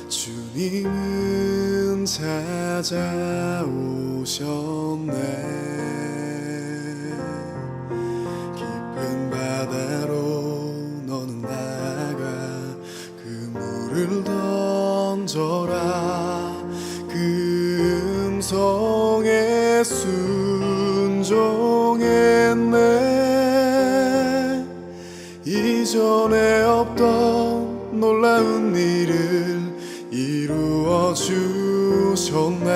주님은 찾아오셨네. 깊은 바다로 너는 나아가 그 물을 던져라. 그 음성에 순종했네. 이전에 없던 놀라운 일을 이루어 주셨네.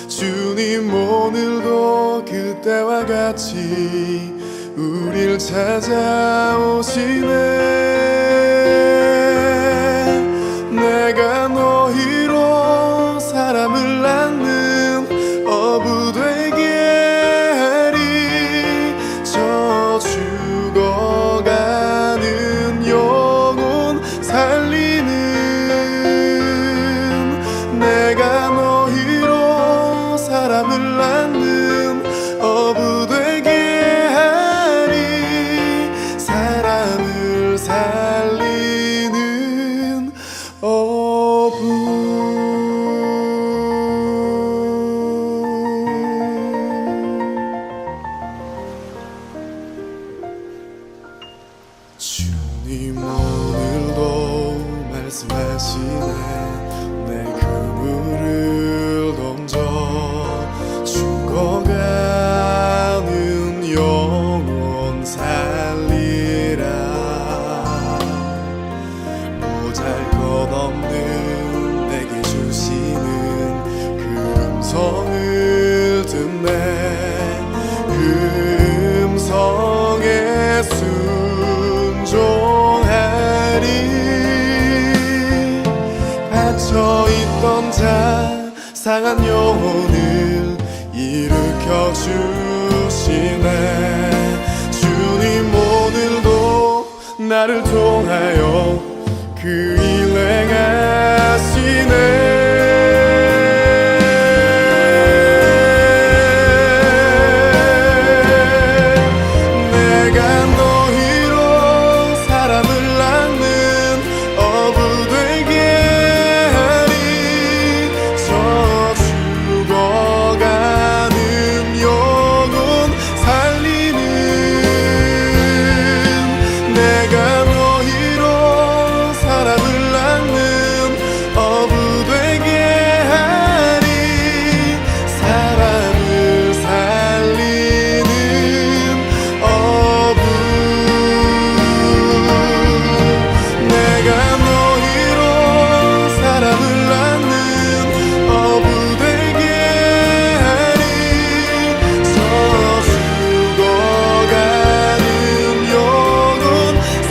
주님 오늘도 그때와 같이 우릴 찾아오시네. 내가 너희로 사람을 낳는 어부 되게 하리. 저 죽어가는 영혼 살리는. 내가 너희로 사람을 낳는 어부 되게 하리. 사람을 살리는 어부. 주님 오늘도 말씀하시네. 내 그물을 던져 죽어가는 영혼 살리라. 보잘것없는 내게 주시는 그 음성을 듣네. 그 음성에 순종하리. 갇혀있던 자 상한 영혼을 일으켜 주시네. 주님 오늘도 나를 통하여 그 일 행하시네. 내가 너희로 사람을 낳는 어부 되게 하리. 저 죽어가는 영혼 살리는. 내가 너희로 사람을 낳는 어부 되게 하리. 사람을 살리는 어부. 내가 너희로 사람을 낳는 어부 되게 하리. 저 죽어가는 영혼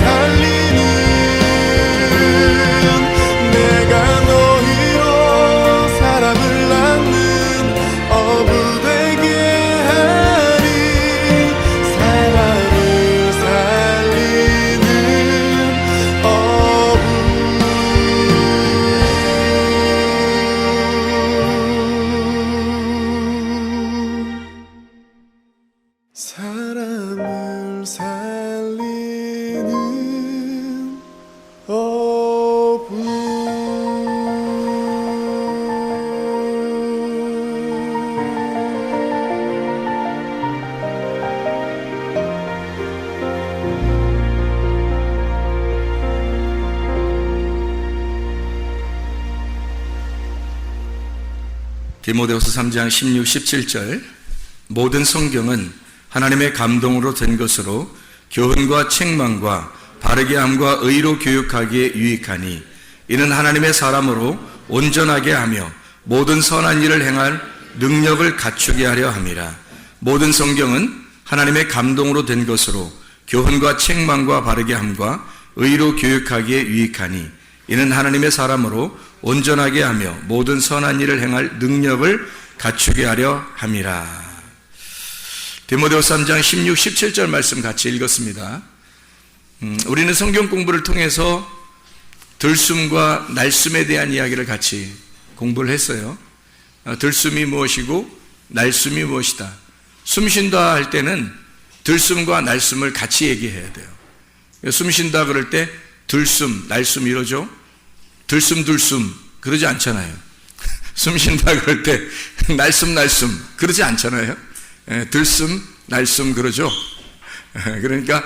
살리는. 내가 너희로 사람을 낳는 어부 되게 하리. 사람을 살리는 어부. 사람을 살리는 어부. 디모데후서 3장 16, 17절. 모든 성경은 하나님의 감동으로 된 것으로 교훈과 책망과 바르게 함과 의로 교육하기에 유익하니 이는 하나님의 사람으로 온전하게 하며 모든 선한 일을 행할 능력을 갖추게 하려 함이라. 모든 성경은 하나님의 감동으로 된 것으로 교훈과 책망과 바르게 함과 의로 교육하기에 유익하니 이는 하나님의 사람으로 온전하게 하며 모든 선한 일을 행할 능력을 갖추게 하려 함이라. 디모데후서 3장 16, 17절 말씀 같이 읽었습니다. 우리는 성경 공부를 통해서 들숨과 날숨에 대한 이야기를 같이 공부를 했어요. 들숨이 무엇이고 날숨이 무엇이다. 숨 쉰다 할 때는 들숨과 날숨을 같이 얘기해야 돼요. 숨 쉰다 그럴 때 들숨, 날숨 이러죠. 들숨들숨 그러지 않잖아요. 숨 쉰다 그럴 때 날숨날숨 그러지 않잖아요. 들숨 날숨 그러죠. 그러니까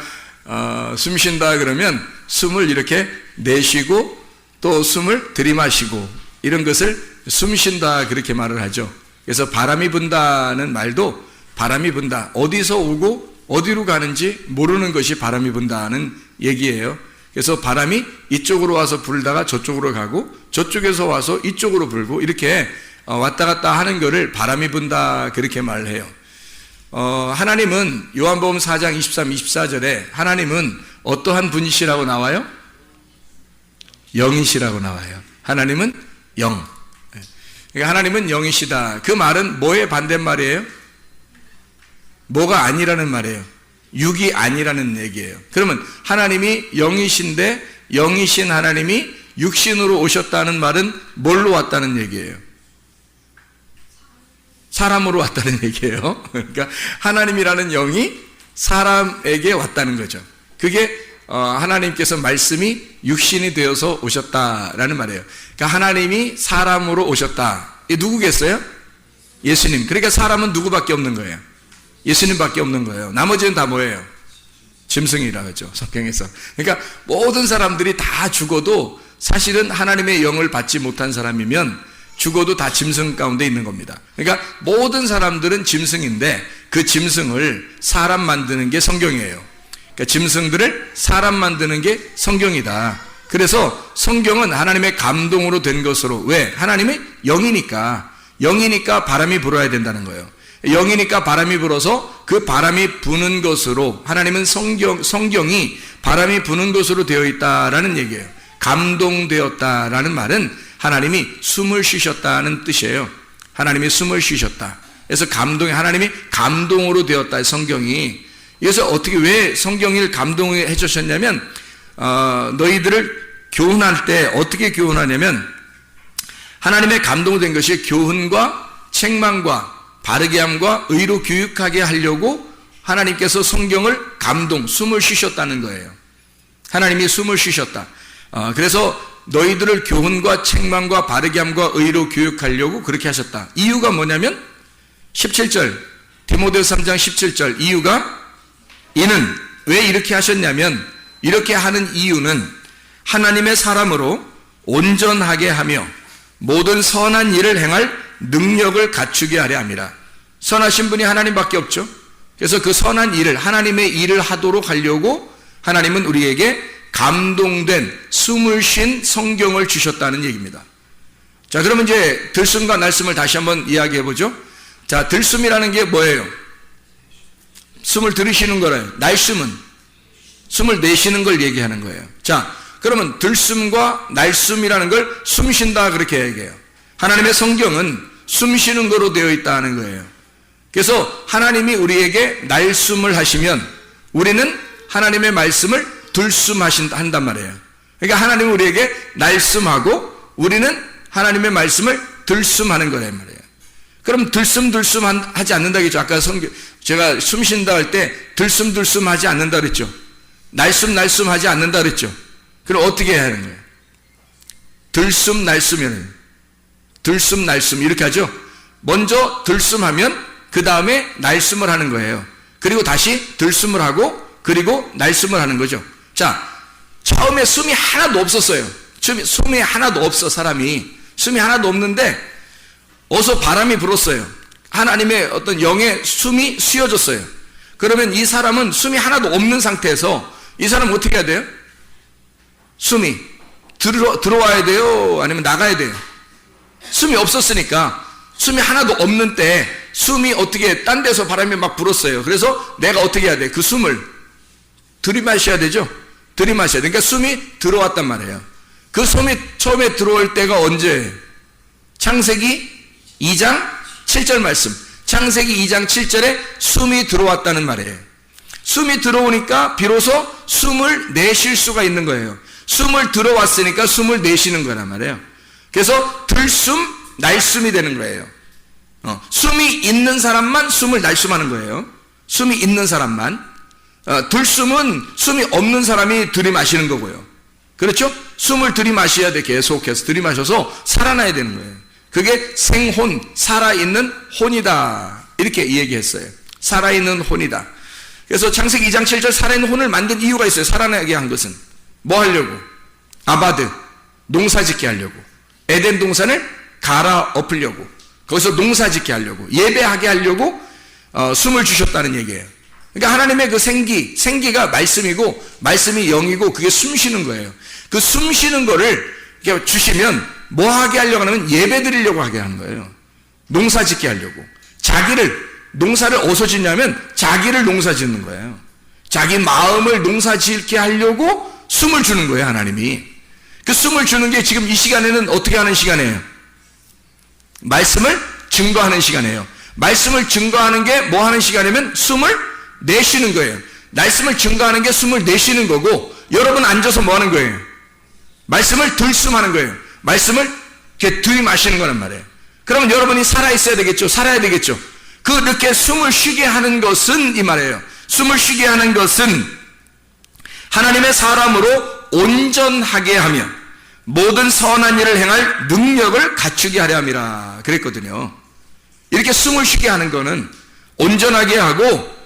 숨 쉰다 그러면 숨을 이렇게 내쉬고 또 숨을 들이마시고 이런 것을 숨 쉰다 그렇게 말을 하죠. 그래서 바람이 분다는 말도 바람이 분다, 어디서 오고 어디로 가는지 모르는 것이 바람이 분다는 얘기예요. 그래서 바람이 이쪽으로 와서 불다가 저쪽으로 가고 저쪽에서 와서 이쪽으로 불고 이렇게 왔다 갔다 하는 것을 바람이 분다 그렇게 말을 해요. 하나님은 요한복음 4장 23, 24절에 하나님은 어떠한 분이시라고 나와요? 영이시라고 나와요. 하나님은 영. 그러니까 하나님은 영이시다. 그 말은 뭐의 반대말이에요? 뭐가 아니라는 말이에요. 육이 아니라는 얘기예요. 그러면 하나님이 영이신데 영이신 하나님이 육신으로 오셨다는 말은 뭘로 왔다는 얘기예요? 사람으로 왔다는 얘기예요. 그러니까 하나님이라는 영이 사람에게 왔다는 거죠. 그게 하나님께서 말씀이 육신이 되어서 오셨다라는 말이에요. 그러니까 하나님이 사람으로 오셨다. 이게 누구겠어요? 예수님. 그러니까 사람은 누구밖에 없는 거예요? 예수님밖에 없는 거예요. 나머지는 다 뭐예요? 짐승이라고 하죠, 성경에서. 그러니까 모든 사람들이 다 죽어도 사실은 하나님의 영을 받지 못한 사람이면 죽어도 다 짐승 가운데 있는 겁니다. 그러니까 모든 사람들은 짐승인데 그 짐승을 사람 만드는 게 성경이에요. 그러니까 짐승들을 사람 만드는 게 성경이다. 그래서 성경은 하나님의 감동으로 된 것으로, 왜? 하나님의 영이니까 바람이 불어야 된다는 거예요. 영이니까 바람이 불어서 그 바람이 부는 것으로, 하나님은 성경이 바람이 부는 것으로 되어 있다라는 얘기예요. 감동되었다라는 말은 하나님이 숨을 쉬셨다는 뜻이에요. 하나님이 숨을 쉬셨다. 그래서 하나님이 감동으로 되었다, 성경이. 그래서 왜 성경을 감동해 주셨냐면, 너희들을 교훈할 때 어떻게 교훈하냐면, 하나님의 감동된 것이 교훈과 책망과 바르게 함과 의로 교육하게 하려고 하나님께서 성경을 숨을 쉬셨다는 거예요. 하나님이 숨을 쉬셨다. 그래서 너희들을 교훈과 책망과 바르게 함과 의로 교육하려고 그렇게 하셨다. 이유가 뭐냐면 17절, 디모데후서 3장 17절, 이는 왜 이렇게 하셨냐면, 이렇게 하는 이유는 하나님의 사람으로 온전하게 하며 모든 선한 일을 행할 능력을 갖추게 하려 함이라. 선하신 분이 하나님밖에 없죠. 그래서 그 선한 일을, 하나님의 일을 하도록 하려고 하나님은 우리에게 감동된 숨을 쉰 성경을 주셨다는 얘기입니다. 자, 그러면 이제 들숨과 날숨을 다시 한번 이야기해 보죠. 자, 들숨이라는 게 뭐예요? 숨을 들이쉬는 거래요. 날숨은 숨을 내쉬는 걸 얘기하는 거예요. 자, 그러면 들숨과 날숨이라는 걸 숨 쉰다 그렇게 얘기해요. 하나님의 성경은 숨 쉬는 거로 되어 있다는 거예요. 그래서 하나님이 우리에게 날숨을 하시면 우리는 하나님의 말씀을 들숨한단 말이에요. 그러니까 하나님은 우리에게 날숨하고 우리는 하나님의 말씀을 들숨하는 거란 말이에요. 그럼 들숨 하지 않는다겠죠. 아까 제가 숨 쉰다 할 때 들숨 하지 않는다 그랬죠. 날숨 하지 않는다 그랬죠. 그럼 어떻게 해야 하는 거예요? 들숨 날숨 이렇게 하죠. 먼저 들숨하면 그 다음에 날숨을 하는 거예요. 그리고 다시 들숨을 하고 그리고 날숨을 하는 거죠. 자, 처음에 숨이 하나도 없었어요. 숨이 하나도 없어. 사람이 숨이 하나도 없는데 어서 바람이 불었어요. 하나님의 어떤 영의 숨이 쉬어졌어요. 그러면 이 사람은 숨이 하나도 없는 상태에서 이 사람은 어떻게 해야 돼요? 숨이 들어와야 돼요? 아니면 나가야 돼요? 숨이 없었으니까, 숨이 하나도 없는 때 숨이 어떻게 딴 데서 바람이 막 불었어요. 그래서 내가 어떻게 해야 돼? 그 숨을 들이마셔야 되죠. 들이마셔야 돼. 그러니까 숨이 들어왔단 말이에요. 그 숨이 처음에 들어올 때가 언제예요? 창세기 2장 7절 말씀. 창세기 2장 7절에 숨이 들어왔다는 말이에요. 숨이 들어오니까 비로소 숨을 내쉴 수가 있는 거예요. 숨을 들어왔으니까 숨을 내쉬는 거란 말이에요. 그래서 들숨, 날숨이 되는 거예요. 숨이 있는 사람만 숨을 날숨하는 거예요. 숨이 있는 사람만. 들숨은 숨이 없는 사람이 들이마시는 거고요. 그렇죠? 숨을 들이마셔야 돼. 계속해서 들이마셔서 살아나야 되는 거예요. 그게 생혼, 살아있는 혼이다. 이렇게 얘기했어요. 살아있는 혼이다. 그래서 창세기 2장 7절 살아있는 혼을 만든 이유가 있어요. 살아나게 한 것은 뭐 하려고? 아바드, 농사 짓게 하려고. 에덴 동산을 갈아엎으려고. 거기서 농사 짓게 하려고, 예배하게 하려고 숨을 주셨다는 얘기예요. 그러니까 하나님의 그 생기가 말씀이고 말씀이 영이고 그게 숨 쉬는 거예요. 그 숨 쉬는 거를 이렇게 주시면 뭐 하게 하려고 하면 예배 드리려고 하게 하는 거예요. 농사 짓게 하려고. 농사를 어디서 짓냐면 자기를 농사 짓는 거예요. 자기 마음을 농사 짓게 하려고 숨을 주는 거예요, 하나님이. 그 숨을 주는 게 지금 이 시간에는 어떻게 하는 시간이에요? 말씀을 증거하는 시간이에요. 말씀을 증거하는 게 뭐 하는 시간이면 숨을 내쉬는 거예요. 말씀을 증거하는 게 숨을 내쉬는 거고, 여러분 앉아서 뭐 하는 거예요? 말씀을 들숨하는 거예요. 말씀을 이렇게 들이마시는 거란 말이에요. 그러면 여러분이 살아있어야 되겠죠. 살아야 되겠죠. 그 이렇게 숨을 쉬게 하는 것은 이 말이에요. 숨을 쉬게 하는 것은 하나님의 사람으로 온전하게 하며 모든 선한 일을 행할 능력을 갖추게 하려 함이라 그랬거든요. 이렇게 숨을 쉬게 하는 거는 온전하게 하고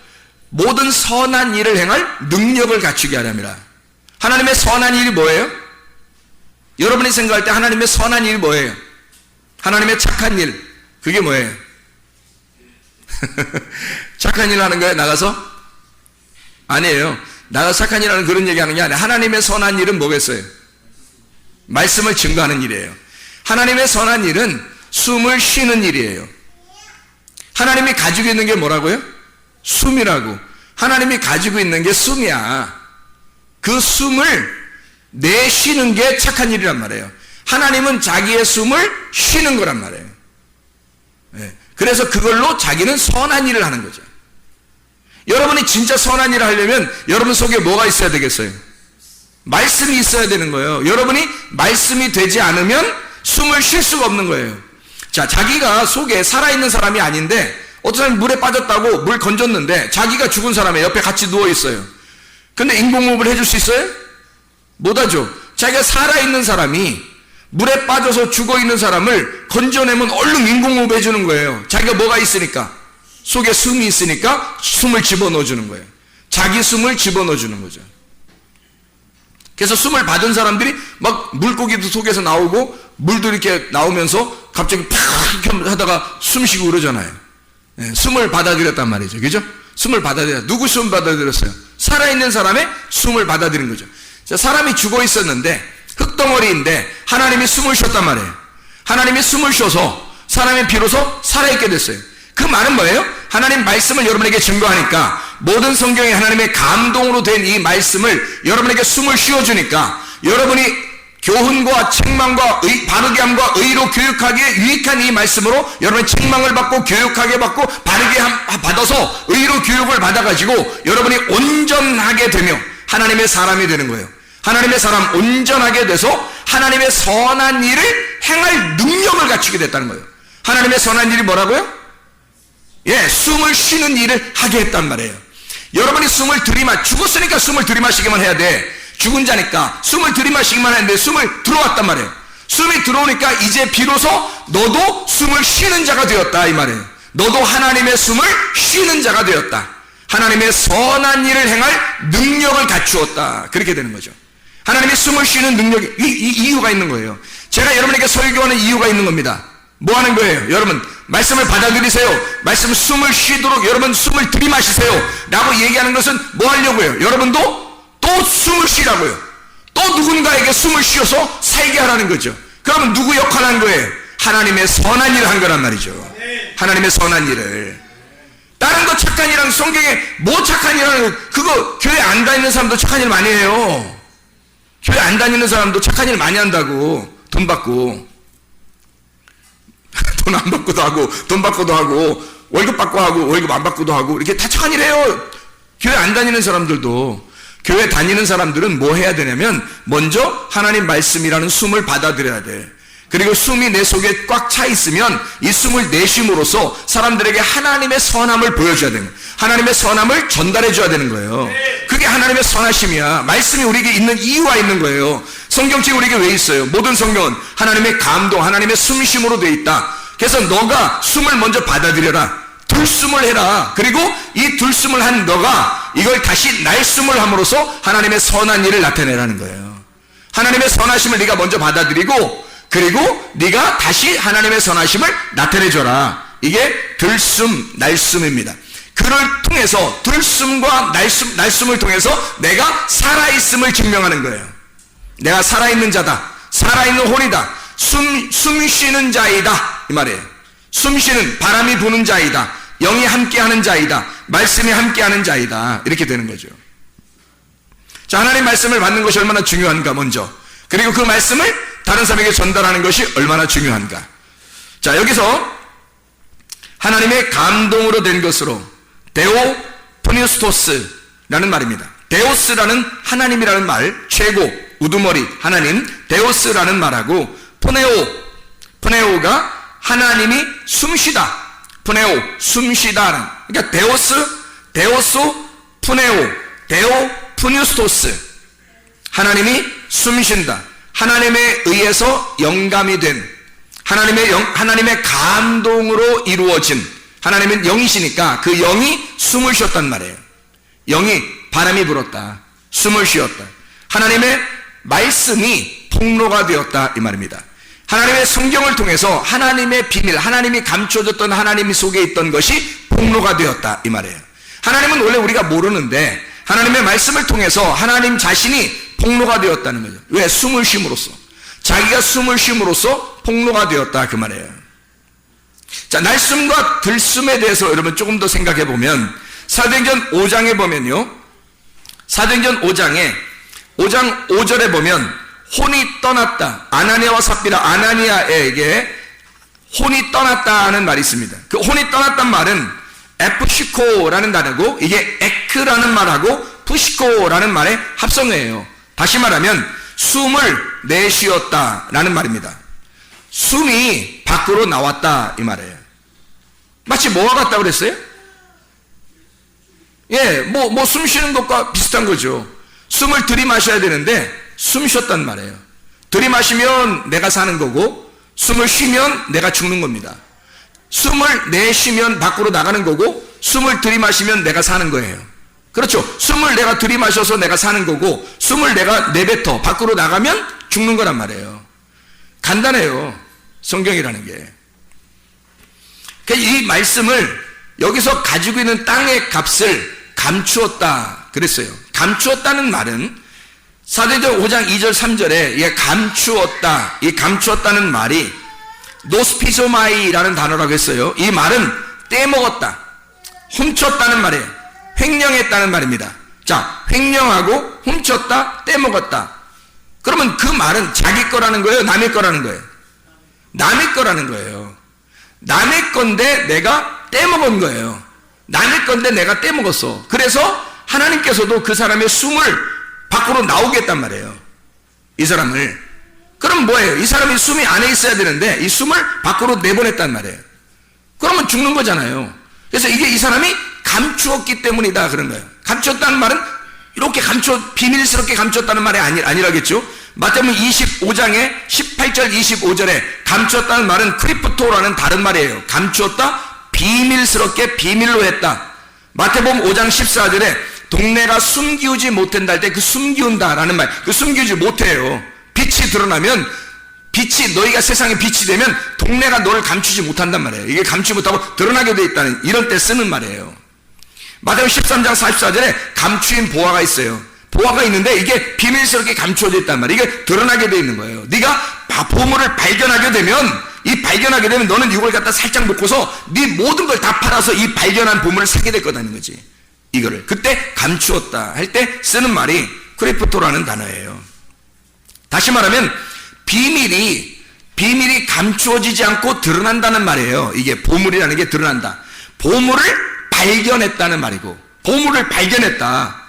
모든 선한 일을 행할 능력을 갖추게 하려 함이라. 하나님의 선한 일이 뭐예요? 여러분이 생각할 때 하나님의 선한 일이 뭐예요? 하나님의 착한 일, 그게 뭐예요? 착한 일 하는 거예요? 나가서? 아니에요. 나가서 착한 일 하는 그런 얘기 하는 게 아니에요. 하나님의 선한 일은 뭐겠어요? 말씀을 증거하는 일이에요. 하나님의 선한 일은 숨을 쉬는 일이에요. 하나님이 가지고 있는 게 뭐라고요? 숨이라고. 하나님이 가지고 있는 게 숨이야. 그 숨을 내쉬는 게 착한 일이란 말이에요. 하나님은 자기의 숨을 쉬는 거란 말이에요. 네. 그래서 그걸로 자기는 선한 일을 하는 거죠. 여러분이 진짜 선한 일을 하려면 여러분 속에 뭐가 있어야 되겠어요? 말씀이 있어야 되는 거예요. 여러분이 말씀이 되지 않으면 숨을 쉴 수가 없는 거예요. 자, 자기가 속에 살아있는 사람이 아닌데 어떤 사람이 물에 빠졌다고 물 건졌는데 자기가 죽은 사람의 옆에 같이 누워있어요. 근데 인공호흡을 해줄 수 있어요? 못하죠. 자기가 살아있는 사람이 물에 빠져서 죽어있는 사람을 건져내면 얼른 인공호흡 해주는 거예요. 자기가 뭐가 있으니까? 속에 숨이 있으니까 숨을 집어넣어주는 거예요. 자기 숨을 집어넣어주는 거죠. 그래서 숨을 받은 사람들이 막 물고기도 속에서 나오고 물도 이렇게 나오면서 갑자기 팍 이렇게 하다가 숨 쉬고 그러잖아요. 네, 숨을 받아들였단 말이죠. 그죠? 숨을 받아들였어요. 누구 숨을 받아들였어요? 살아있는 사람의 숨을 받아들인 거죠. 자, 사람이 죽어 있었는데 흙덩어리인데 하나님이 숨을 쉬었단 말이에요. 하나님이 숨을 쉬어서 사람이 비로소 살아있게 됐어요. 그 말은 뭐예요? 하나님 말씀을 여러분에게 증거하니까 모든 성경에 하나님의 감동으로 된 이 말씀을 여러분에게 숨을 쉬어주니까 여러분이 교훈과 책망과 바르게 함과 의로 교육하기에 유익한 이 말씀으로 여러분이 책망을 받고 교육하게 받고 바르게 받아서 의로 교육을 받아가지고 여러분이 온전하게 되며 하나님의 사람이 되는 거예요. 하나님의 사람 온전하게 돼서 하나님의 선한 일을 행할 능력을 갖추게 됐다는 거예요. 하나님의 선한 일이 뭐라고요? 예, 숨을 쉬는 일을 하게 했단 말이에요. 여러분이 숨을 죽었으니까 숨을 들이마시기만 해야 돼. 죽은 자니까 숨을 들이마시기만 하는데 숨을 들어왔단 말이에요. 숨이 들어오니까 이제 비로소 너도 숨을 쉬는 자가 되었다 이 말이에요. 너도 하나님의 숨을 쉬는 자가 되었다. 하나님의 선한 일을 행할 능력을 갖추었다. 그렇게 되는 거죠. 하나님의 숨을 쉬는 능력이 이유가 있는 거예요. 제가 여러분에게 설교하는 이유가 있는 겁니다. 뭐 하는 거예요? 여러분 말씀을 받아들이세요. 말씀 숨을 쉬도록 여러분 숨을 들이마시세요 라고 얘기하는 것은 뭐 하려고요? 여러분도 또 숨을 쉬라고요. 또 누군가에게 숨을 쉬어서 살게 하라는 거죠. 그러면 누구 역할 한 거예요? 하나님의 선한 일을 한 거란 말이죠. 하나님의 선한 일을. 다른 거 착한 일하는 성경에 뭐 착한 일하는 거 그거 교회 안 다니는 사람도 착한 일 많이 해요. 교회 안 다니는 사람도 착한 일 많이 한다고. 돈 받고 돈 안 받고도 하고 돈 받고도 하고 월급 받고 하고 월급 안 받고도 하고 이렇게 다 착한 일 해요. 교회 안 다니는 사람들도. 교회 다니는 사람들은 뭐 해야 되냐면 먼저 하나님 말씀이라는 숨을 받아들여야 돼. 그리고 숨이 내 속에 꽉 차 있으면 이 숨을 내쉼으로써 사람들에게 하나님의 선함을 보여줘야 되는 거예요. 하나님의 선함을 전달해 줘야 되는 거예요. 그게 하나님의 선하심이야. 말씀이 우리에게 있는 이유가 있는 거예요. 성경책이 우리에게 왜 있어요? 모든 성경은 하나님의 감동, 하나님의 숨심으로 되어 있다. 그래서 너가 숨을 먼저 받아들여라. 들숨을 해라. 그리고 이 들숨을 한 너가 이걸 다시 날숨을 함으로써 하나님의 선한 일을 나타내라는 거예요. 하나님의 선하심을 네가 먼저 받아들이고, 그리고 네가 다시 하나님의 선하심을 나타내줘라. 이게 들숨, 날숨입니다. 그를 통해서, 들숨과 날숨을 통해서 내가 살아있음을 증명하는 거예요. 내가 살아있는 자다, 살아있는 혼이다, 숨 쉬는 자이다, 이 말이에요. 숨 쉬는, 바람이 부는 자이다, 영이 함께하는 자이다, 말씀이 함께하는 자이다, 이렇게 되는 거죠. 자, 하나님 말씀을 받는 것이 얼마나 중요한가 먼저, 그리고 그 말씀을 다른 사람에게 전달하는 것이 얼마나 중요한가. 자, 여기서 하나님의 감동으로 된 것으로 데오 포니스토스라는 말입니다. 데오스라는 하나님이라는 말, 최고, 우두머리, 하나님, 데오스라는 말하고, 푸네오가 하나님이 숨쉬다, 푸네오, 숨쉬다. 그러니까 데오소, 푸네오, 데오 푸니스토스, 하나님이 숨쉰다, 하나님에 의해서 영감이 된, 하나님의 감동으로 이루어진, 하나님은 영이시니까 그 영이 숨을 쉬었단 말이에요. 영이 바람이 불었다, 숨을 쉬었다. 하나님의 말씀이 폭로가 되었다, 이 말입니다. 하나님의 성경을 통해서 하나님의 비밀, 하나님이 감춰졌던 하나님 속에 있던 것이 폭로가 되었다, 이 말이에요. 하나님은 원래 우리가 모르는데 하나님의 말씀을 통해서 하나님 자신이 폭로가 되었다는 거죠. 왜? 숨을 쉼으로써, 자기가 숨을 쉼으로써 폭로가 되었다, 그 말이에요. 자, 날숨과 들숨에 대해서 여러분 조금 더 생각해 보면, 사도행전 5장에 보면요, 사도행전 5장 5절에 보면 혼이 떠났다, 아나니아와 삽비라, 아나니아에게 혼이 떠났다는 말이 있습니다. 그 혼이 떠났단 말은 에프시코라는 단어고, 이게 에크라는 말하고 푸시코라는 말의 합성어예요. 다시 말하면 숨을 내쉬었다라는 말입니다. 숨이 밖으로 나왔다, 이 말이에요. 마치 뭐와 같다고 그랬어요? 예, 숨 쉬는 것과 비슷한 거죠. 숨을 들이마셔야 되는데 숨 쉬었단 말이에요. 들이마시면 내가 사는 거고, 숨을 쉬면 내가 죽는 겁니다. 숨을 내쉬면 밖으로 나가는 거고, 숨을 들이마시면 내가 사는 거예요. 그렇죠. 숨을 내가 들이마셔서 내가 사는 거고, 숨을 내가 내뱉어 밖으로 나가면 죽는 거란 말이에요. 간단해요, 성경이라는 게. 이 말씀을 여기서 가지고 있는 땅의 값을 감추었다 그랬어요. 감추었다는 말은 사도행전 5장 2절 3절에 감추었다, 이 감추었다는 말이 노스피소마이라는 단어라고 했어요. 이 말은 떼먹었다, 훔쳤다는 말이에요. 횡령했다는 말입니다. 자, 횡령하고 훔쳤다, 떼먹었다. 그러면 그 말은 자기 거라는 거예요, 남의 거라는 거예요? 남의 거라는 거예요. 남의 건데 내가 떼먹은 거예요. 남의 건데 내가 떼먹었어. 그래서 하나님께서도 그 사람의 숨을 밖으로 나오게 했단 말이에요, 이 사람을. 그럼 뭐예요? 이 사람이 숨이 안에 있어야 되는데 이 숨을 밖으로 내보냈단 말이에요. 그러면 죽는 거잖아요. 그래서 이게 이 사람이 감추었기 때문이다, 그런 거예요. 감추었다는 말은 이렇게 비밀스럽게 감추었다는 말이 아니라겠죠. 마태복음 25장에 18절 25절에 감추었다는 말은 크리프토라는 다른 말이에요. 감추었다, 비밀스럽게 비밀로 했다. 마태복음 5장 14절에 동네가 숨기우지 못한다 할 때 그 숨기운다라는 말, 그 숨기우지 못해요. 빛이 드러나면, 빛이, 너희가 세상에 빛이 되면 동네가 너를 감추지 못한단 말이에요. 이게 감추지 못하고 드러나게 돼 있다는, 이런 때 쓰는 말이에요. 마태복음 13장 44절에 감추인 보화가 있어요. 보화가 있는데 이게 비밀스럽게 감추어져 있단 말이에요. 이게 드러나게 돼 있는 거예요. 네가 보물을 발견하게 되면 너는 이걸 갖다 살짝 놓고서 네 모든 걸 다 팔아서 이 발견한 보물을 사게 될 거다는 거지. 이거를 그때 감추었다 할 때 쓰는 말이 크리프토라는 단어예요. 다시 말하면 비밀이 감추어지지 않고 드러난다는 말이에요. 이게 보물이라는 게 드러난다. 보물을 발견했다는 말이고, 보물을 발견했다.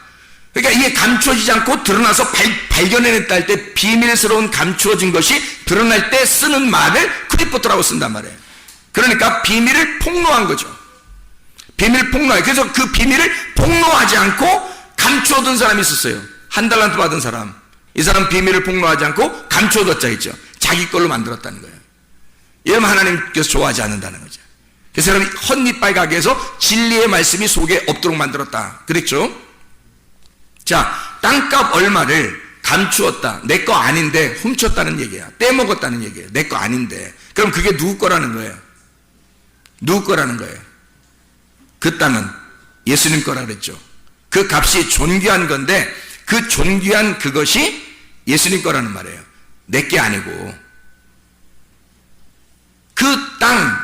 그러니까 이게 감추어지지 않고 드러나서 발견해냈다 할 때, 비밀스러운 감추어진 것이 드러날 때 쓰는 말을 크리프토라고 쓴단 말이에요. 그러니까 비밀을 폭로한 거죠. 비밀을 폭로해. 그래서 그 비밀을 폭로하지 않고 감추어둔 사람이 있었어요. 한 달란트 받은 사람. 이 사람 비밀을 폭로하지 않고 감춰뒀자 했죠. 자기 걸로 만들었다는 거예요. 이러면 하나님께서 좋아하지 않는다는 거죠. 그 사람이 헛니빨 가게 해서 진리의 말씀이 속에 없도록 만들었다 그랬죠. 자, 땅값 얼마를 감추었다. 내 거 아닌데 훔쳤다는 얘기야. 떼먹었다는 얘기예요. 내 거 아닌데. 그럼 그게 누구 거라는 거예요? 누구 거라는 거예요? 그 땅은 예수님 거라 그랬죠. 그 값이 존귀한 건데 그 존귀한 그것이 예수님 거라는 말이에요. 내 게 아니고. 그 땅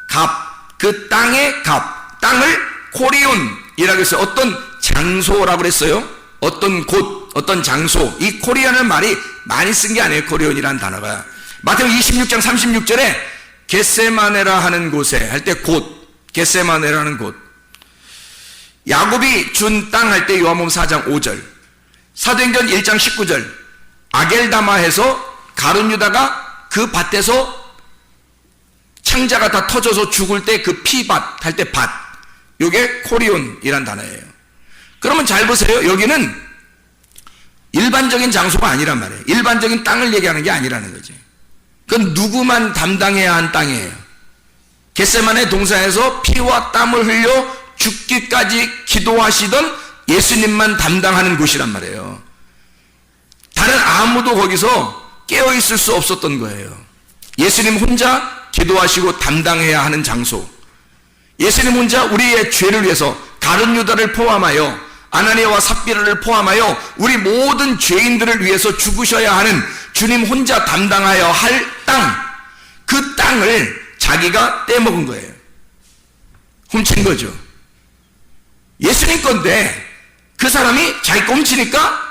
값, 그 땅의 값, 땅을 코리온이라고 해서 어떤 장소라고 그랬어요. 어떤 곳, 어떤 장소. 이 코리온이라는 말이 많이 쓴 게 아니에요. 코리온이라는 단어가. 마태복음 26장 36절에 겟세마네라 하는 곳에 할 때 곳, 겟세마네라는 곳. 야곱이 준 땅 할 때 요한복음 4장 5절, 사도행전 1장 19절, 아겔다마에서 가룟 유다가 그 밭에서 창자가 다 터져서 죽을 때 그 피밭 할 때 밭, 요게 코리온이란 단어예요. 그러면 잘 보세요. 여기는 일반적인 장소가 아니란 말이에요. 일반적인 땅을 얘기하는 게 아니라는 거지. 그건 누구만 담당해야 한 땅이에요. 겟세마네 동산에서 피와 땀을 흘려 죽기까지 기도하시던 예수님만 담당하는 곳이란 말이에요. 다른 아무도 거기서 깨어있을 수 없었던 거예요. 예수님 혼자 기도하시고 담당해야 하는 장소. 예수님 혼자 우리의 죄를 위해서 가룟 유다를 포함하여 아나니아와 삽비라를 포함하여 우리 모든 죄인들을 위해서 죽으셔야 하는 주님 혼자 담당하여 할 땅, 그 땅을 자기가 떼먹은 거예요. 훔친 거죠. 예수님 건데 그 사람이 자기 거 훔치니까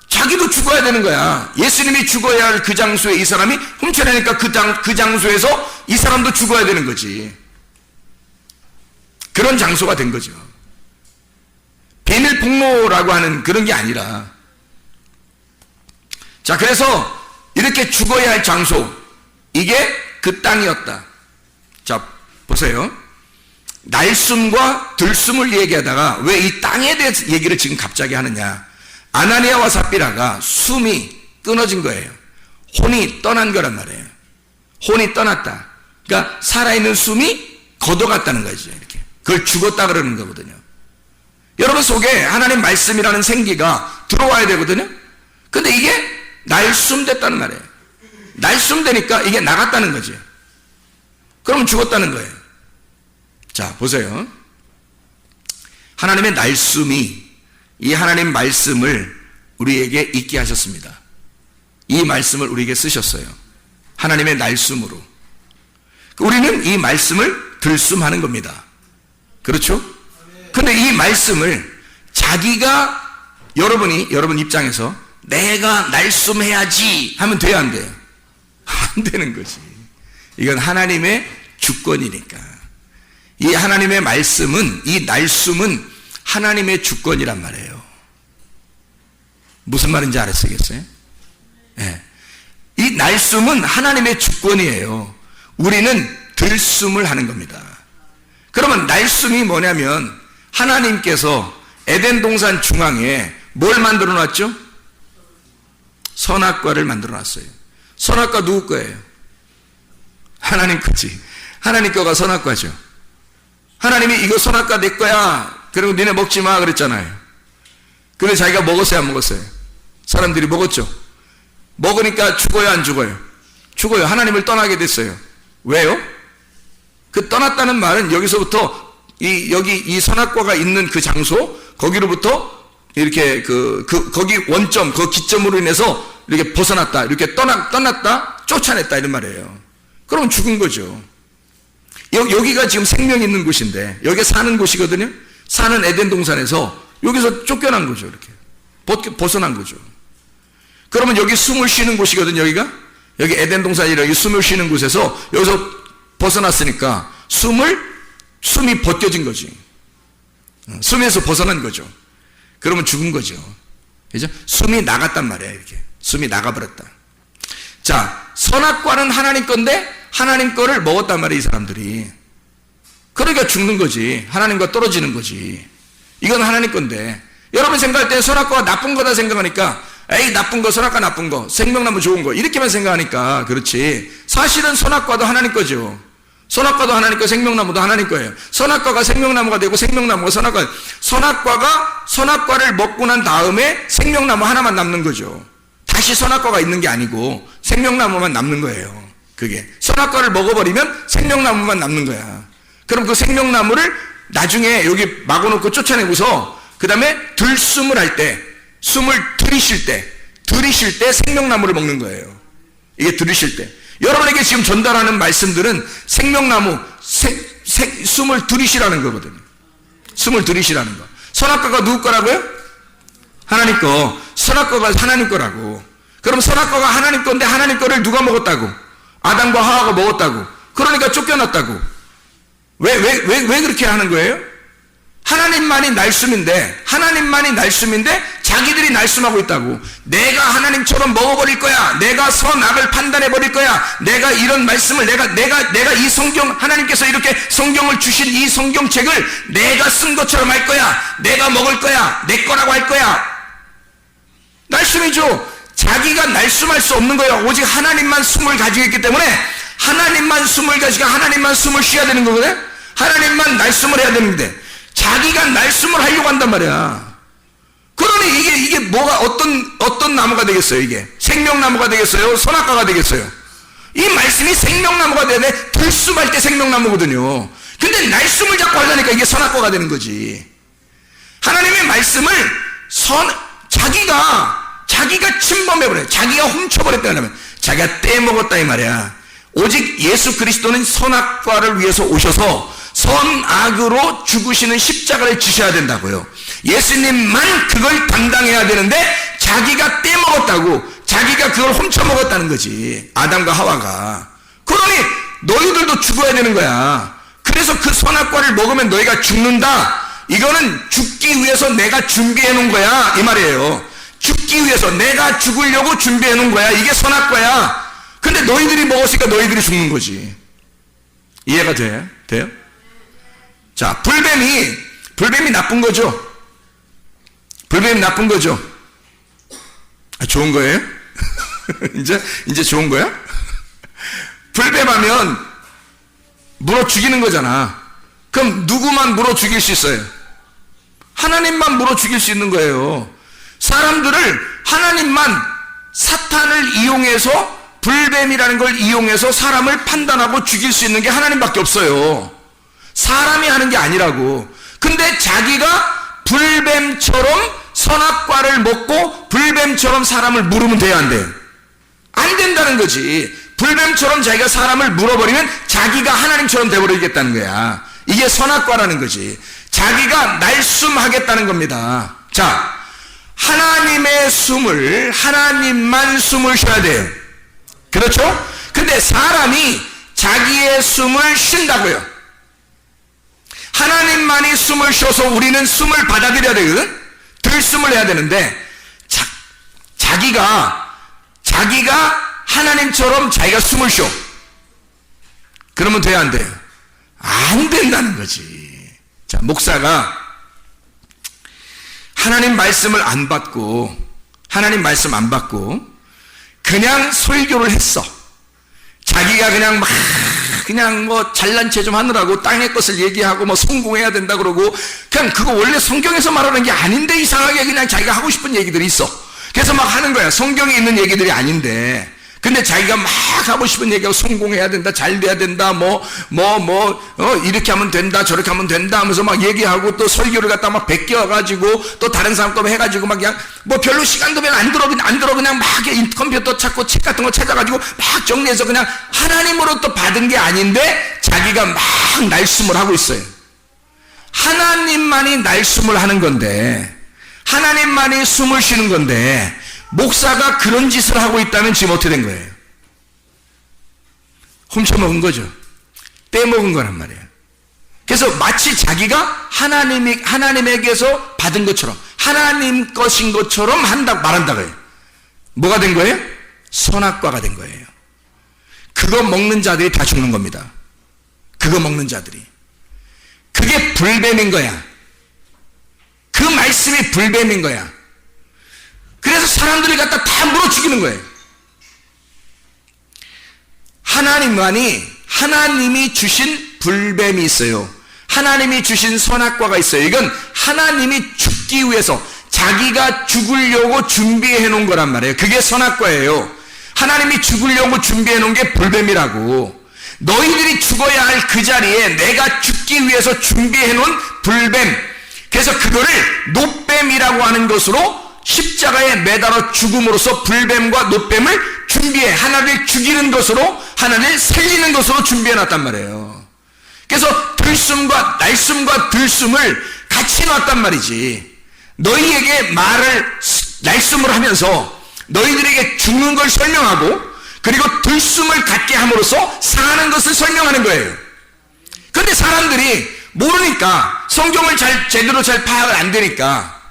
자기도 죽어야 되는 거야. 예수님이 죽어야 할 그 장소에 이 사람이 훔쳐내니까 그 장소에서 이 사람도 죽어야 되는 거지. 그런 장소가 된 거죠. 비밀 폭로라고 하는 그런 게 아니라. 자, 그래서 이렇게 죽어야 할 장소, 이게 그 땅이었다. 자, 보세요. 날숨과 들숨을 얘기하다가 왜 이 땅에 대해서 얘기를 지금 갑자기 하느냐. 아나니아와 삽비라가 숨이 끊어진 거예요. 혼이 떠난 거란 말이에요. 혼이 떠났다. 그러니까 살아있는 숨이 걷어갔다는 거죠. 이렇게. 그걸 죽었다 그러는 거거든요. 여러분 속에 하나님 말씀이라는 생기가 들어와야 되거든요. 근데 이게 날숨됐다는 말이에요. 날숨되니까 이게 나갔다는 거죠. 그러면 죽었다는 거예요. 자, 보세요. 하나님의 날숨이 이 하나님 말씀을 우리에게 있게 하셨습니다. 이 말씀을 우리에게 쓰셨어요. 하나님의 날숨으로. 우리는 이 말씀을 들숨하는 겁니다. 그렇죠? 근데 이 말씀을 자기가 여러분 입장에서 내가 날숨해야지 하면 돼야 안 돼요? 안 되는 거지. 이건 하나님의 주권이니까. 이 하나님의 말씀은, 이 날숨은 하나님의 주권이란 말이에요. 무슨 말인지 알았겠어요? 네. 이 날숨은 하나님의 주권이에요. 우리는 들숨을 하는 겁니다. 그러면 날숨이 뭐냐면 하나님께서 에덴 동산 중앙에 뭘 만들어 놨죠? 선악과를 만들어 놨어요. 선악과 누구 거예요? 하나님 거지. 하나님 거가 선악과죠. 하나님이 이거 선악과 내 거야. 그리고 니네 먹지 마 그랬잖아요. 근데 자기가 먹었어요, 안 먹었어요? 사람들이 먹었죠. 먹으니까 죽어요, 안 죽어요? 죽어요. 하나님을 떠나게 됐어요. 왜요? 그 떠났다는 말은 여기서부터 여기 이 선악과가 있는 그 장소, 거기로부터 이렇게 거기 원점, 그 기점으로 인해서 이렇게 벗어났다, 이렇게 떠났다, 쫓아냈다 이런 말이에요. 그럼 죽은 거죠. 여기가 지금 생명 있는 곳인데 여기 사는 곳이거든요. 사는 에덴 동산에서 여기서 쫓겨난 거죠. 이렇게 벗어난 거죠. 그러면 여기 숨을 쉬는 곳이거든요. 여기 에덴 동산이라 여기 숨을 쉬는 곳에서 여기서 벗어났으니까 숨이 벗겨진 거지. 숨에서 벗어난 거죠. 그러면 죽은 거죠. 그죠? 숨이 나갔단 말이야. 이렇게 숨이 나가버렸다. 자, 선악과는 하나님 건데 하나님 거를 먹었단 말이에요, 이 사람들이. 그러니까 죽는 거지. 하나님과 떨어지는 거지. 이건 하나님 건데. 여러분 생각할 때 선악과가 나쁜 거다 생각하니까 에이, 나쁜 거, 선악과 나쁜 거, 생명나무 좋은 거, 이렇게만 생각하니까 그렇지. 사실은 선악과도 하나님 거죠. 선악과도 하나님 거, 생명나무도 하나님 거예요. 선악과가 생명나무가 되고 생명나무가 선악과, 선악과가 선악과를 먹고 난 다음에 생명나무 하나만 남는 거죠. 다시 선악과가 있는 게 아니고 생명나무만 남는 거예요. 그게 선악과를 먹어버리면 생명나무만 남는 거야. 그럼 그 생명나무를 나중에 여기 막아놓고 쫓아내고서 그 다음에 들숨을 할 때, 숨을 들이쉴 때 생명나무를 먹는 거예요. 이게 들이쉴 때. 여러분에게 지금 전달하는 말씀들은 생명나무, 숨을 들이쉬라는 거거든요. 숨을 들이쉬라는 거. 선악과가 누구 거라고요? 하나님 거. 선악과가 하나님 거라고. 그럼 선악과가 하나님 건데 하나님 거를 누가 먹었다고? 아담과 하와가 먹었다고. 그러니까 쫓겨났다고. 왜 그렇게 하는 거예요? 하나님만이 날숨인데 자기들이 날숨하고 있다고. 내가 하나님처럼 먹어버릴 거야. 내가 선악을 판단해버릴 거야. 내가 이런 말씀을 내가 이 성경, 하나님께서 이렇게 성경을 주신 이 성경책을 내가 쓴 것처럼 할 거야. 내가 먹을 거야. 내 거라고 할 거야. 날숨이죠. 자기가 날숨할 수 없는 거예요. 오직 하나님만 숨을 가지고 있기 때문에 하나님만 숨을 가지고 하나님만 숨을 쉬어야 되는 거거든. 하나님만 날숨을 해야 되는데 자기가 날숨을 하려고 한단 말이야. 그러니 이게 뭐가 어떤 나무가 되겠어요? 이게 생명나무가 되겠어요? 선악과가 되겠어요? 이 말씀이 생명나무가 되네. 들숨할 때 생명나무거든요. 근데 날숨을 자꾸 하려니까 이게 선악과가 되는 거지. 하나님의 말씀을 자기가 침범해버려요. 자기가 훔쳐버렸다면 자기가 떼먹었다 이 말이야. 오직 예수 그리스도는 선악과를 위해서 오셔서 선악으로 죽으시는 십자가를 지셔야 된다고요. 예수님만 그걸 담당해야 되는데 자기가 떼먹었다고. 자기가 그걸 훔쳐먹었다는 거지. 아담과 하와가. 그러니 너희들도 죽어야 되는 거야. 그래서 그 선악과를 먹으면 너희가 죽는다. 이거는 죽기 위해서 내가 준비해 놓은 거야 이 말이에요. 죽기 위해서 내가 죽으려고 준비해 놓은 거야. 이게 선악과야. 근데 너희들이 먹었으니까 너희들이 죽는 거지. 이해가 돼요? 자, 불뱀이 나쁜 거죠? 불뱀이 나쁜 거죠? 좋은 거예요? 이제 좋은 거야? 불뱀하면 물어 죽이는 거잖아. 그럼 누구만 물어 죽일 수 있어요? 하나님만 물어 죽일 수 있는 거예요. 사람들을 하나님만 사탄을 이용해서 불뱀이라는 걸 이용해서 사람을 판단하고 죽일 수 있는 게 하나님밖에 없어요. 사람이 하는 게 아니라고. 근데 자기가 불뱀처럼 선악과를 먹고 불뱀처럼 사람을 물으면 돼야 안 돼요? 안 된다는 거지. 불뱀처럼 자기가 사람을 물어버리면 자기가 하나님처럼 돼버리겠다는 거야. 이게 선악과라는 거지. 자기가 날숨하겠다는 겁니다. 자, 하나님만 숨을 쉬어야 돼요. 그렇죠? 근데 사람이 자기의 숨을 쉰다고요. 하나님만이 숨을 쉬어서 우리는 숨을 받아들여야 되거든? 들숨을 해야 되는데 자기가 하나님처럼 자기가 숨을 쉬어. 그러면 돼야 안 돼요? 안 된다는 거지. 자, 목사가 하나님 말씀을 안 받고 그냥 설교를 했어. 자기가 그냥 잘난 체 좀 하느라고 땅의 것을 얘기하고 성공해야 된다 그러고 그냥 그거 원래 성경에서 말하는 게 아닌데 이상하게 그냥 자기가 하고 싶은 얘기들이 있어. 그래서 막 하는 거야. 성경에 있는 얘기들이 아닌데. 근데 자기가 막 하고 싶은 얘기하고 성공해야 된다, 잘 돼야 된다, 이렇게 하면 된다, 저렇게 하면 된다 하면서 막 얘기하고 또 설교를 갖다 막 베껴가지고 또 다른 사람 거 해가지고 막 그냥 별로 시간도 별로 안 들어 그냥 막 컴퓨터 찾고 책 같은 거 찾아가지고 막 정리해서 그냥 하나님으로 또 받은 게 아닌데 자기가 막 날숨을 하고 있어요. 하나님만이 날숨을 하는 건데, 하나님만이 숨을 쉬는 건데, 목사가 그런 짓을 하고 있다면 지금 어떻게 된 거예요? 훔쳐먹은 거죠. 떼먹은 거란 말이에요. 그래서 마치 자기가 하나님에게서 받은 것처럼, 하나님 것인 것처럼 말한다고요. 뭐가 된 거예요? 선악과가 된 거예요. 그거 먹는 자들이 다 죽는 겁니다. 그거 먹는 자들이. 그게 불뱀인 거야. 그 말씀이 불뱀인 거야. 그래서 사람들을 갖다 다 물어 죽이는 거예요. 하나님이 주신 불뱀이 있어요. 하나님이 주신 선악과가 있어요. 이건 하나님이 죽기 위해서 자기가 죽으려고 준비해 놓은 거란 말이에요. 그게 선악과예요. 하나님이 죽으려고 준비해 놓은 게 불뱀이라고. 너희들이 죽어야 할 그 자리에 내가 죽기 위해서 준비해 놓은 불뱀, 그래서 그거를 놋뱀이라고 하는 것으로 십자가에 매달아 죽음으로써 불뱀과 놋뱀을 준비해, 하나를 죽이는 것으로, 하나를 살리는 것으로 준비해 놨단 말이에요. 그래서 들숨과 날숨과 들숨을 같이 놨단 말이지. 너희에게 말을 날숨을 하면서 너희들에게 죽는 걸 설명하고, 그리고 들숨을 갖게 함으로써 사는 것을 설명하는 거예요. 그런데 사람들이 모르니까, 성경을 제대로 잘 파악을 안 되니까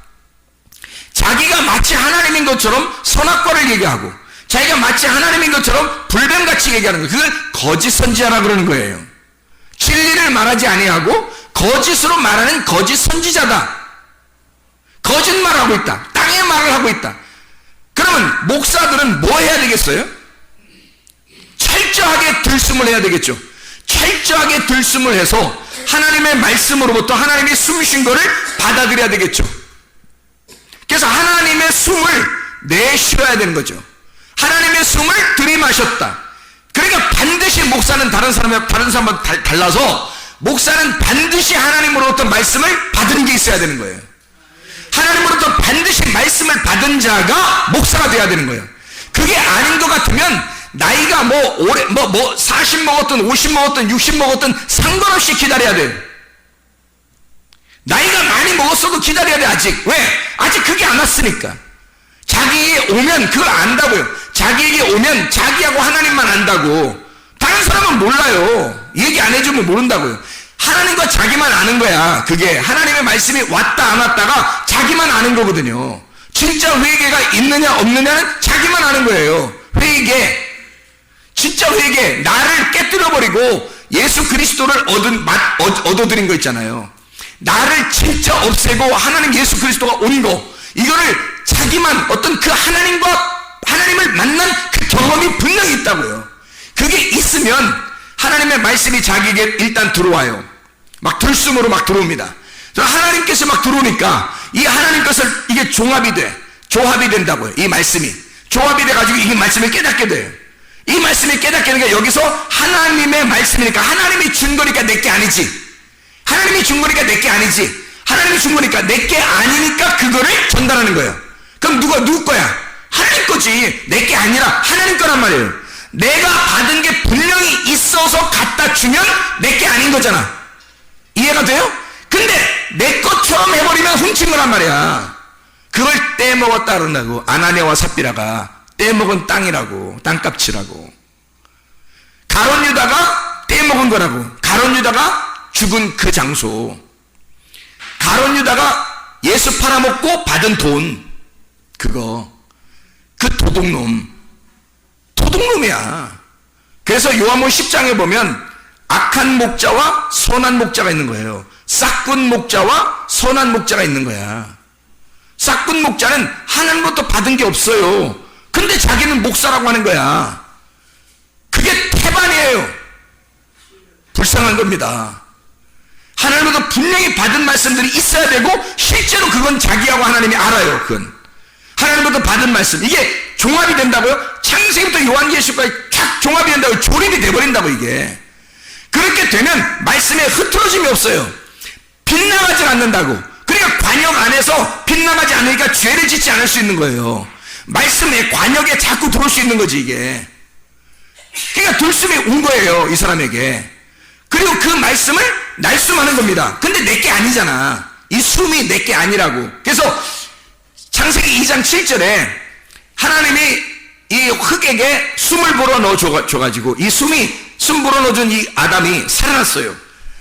자기가 마치 하나님인 것처럼 선악과를 얘기하고, 자기가 마치 하나님인 것처럼 불뱀같이 얘기하는 거예요. 그걸 거짓 선지자라 그러는 거예요. 진리를 말하지 아니하고 거짓으로 말하는 거짓 선지자다. 거짓말하고 있다. 땅의 말을 하고 있다. 그러면 목사들은 뭐 해야 되겠어요? 철저하게 들숨을 해야 되겠죠. 철저하게 들숨을 해서 하나님의 말씀으로부터 하나님이 숨으신 것을 받아들여야 되겠죠. 그래서 하나님의 숨을 내쉬어야 되는 거죠. 하나님의 숨을 들이마셨다. 그러니까 반드시 목사는 다른 사람과 달라서, 목사는 반드시 하나님으로부터 말씀을 받은 게 있어야 되는 거예요. 하나님으로부터 반드시 말씀을 받은 자가 목사가 돼야 되는 거예요. 그게 아닌 것 같으면 나이가 40 먹었든 50 먹었든 60 먹었든 상관없이 기다려야 돼요. 나이가 많이 먹었어도 기다려야 돼. 아직. 왜? 아직 그게 안 왔으니까. 자기에게 오면 그걸 안다고요. 자기에게 오면 자기하고 하나님만 안다고. 다른 사람은 몰라요. 얘기 안 해주면 모른다고요. 하나님과 자기만 아는 거야. 그게 하나님의 말씀이 왔다 안 왔다가 자기만 아는 거거든요. 진짜 회개가 있느냐 없느냐는 자기만 아는 거예요. 회개, 진짜 회개, 나를 깨뜨려버리고 예수 그리스도를 얻어들인 거 있잖아요. 나를 진짜 없애고 하나님 예수 그리스도가 온 거, 이거를 자기만 어떤 그 하나님을 만난 그 경험이 분명히 있다고요. 그게 있으면 하나님의 말씀이 자기에게 일단 들어와요. 막 들숨으로 막 들어옵니다. 하나님께서 막 들어오니까 이 하나님 것을 이게 조합이 된다고요. 이 말씀이 조합이 돼가지고 이 말씀을 깨닫게 돼요. 이 말씀이 깨닫게 되니까 여기서 하나님의 말씀이니까, 하나님이 준 거니까 내게 아니지. 하나님이 준 거니까 내게 아니지. 하나님이 준 거니까 내게 아니니까 그거를 전달하는 거예요. 그럼 누구 거야? 하나님 거지. 내게 아니라 하나님 거란 말이에요. 내가 받은 게 분명히 있어서 갖다 주면 내게 아닌 거잖아. 이해가 돼요? 근데 내 것처럼 해버리면 훔친 거란 말이야. 그걸 떼먹었다 그런다고. 아나니아와 삽비라가 떼먹은 땅이라고, 땅값이라고. 가룟 유다가 떼먹은 거라고. 가룟 유다가 죽은 그 장소. 가룟 유다가 예수 팔아먹고 받은 돈, 그거, 그 도둑놈이야. 그래서 요한복음 10장에 보면 악한 목자와 선한 목자가 있는 거예요. 싹군 목자와 선한 목자가 있는 거야. 싹군 목자는 하나님부터 받은 게 없어요. 근데 자기는 목사라고 하는 거야. 그게 태반이에요. 불쌍한 겁니다. 하나님부터 분명히 받은 말씀들이 있어야 되고, 실제로 그건 자기하고 하나님이 알아요. 그건 하나님부터 받은 말씀, 이게 종합이 된다고요? 창세기부터 요한계시록까지 쫙 종합이 된다고요. 조립이 돼버린다고. 이게 그렇게 되면 말씀에 흐트러짐이 없어요. 빗나가지 않는다고. 그러니까 관역 안에서 빗나가지 않으니까 죄를 짓지 않을 수 있는 거예요. 말씀에, 관역에 자꾸 들어올 수 있는 거지 이게. 그러니까 들숨이 온 거예요, 이 사람에게. 그리고 그 말씀을 날숨하는 겁니다. 근데 내게 아니잖아. 이 숨이 내게 아니라고. 그래서 창세기 2장 7절에 하나님이 이 흙에게 숨을 불어 넣어줘가지고, 이 숨 불어 넣어준 이 아담이 살아났어요.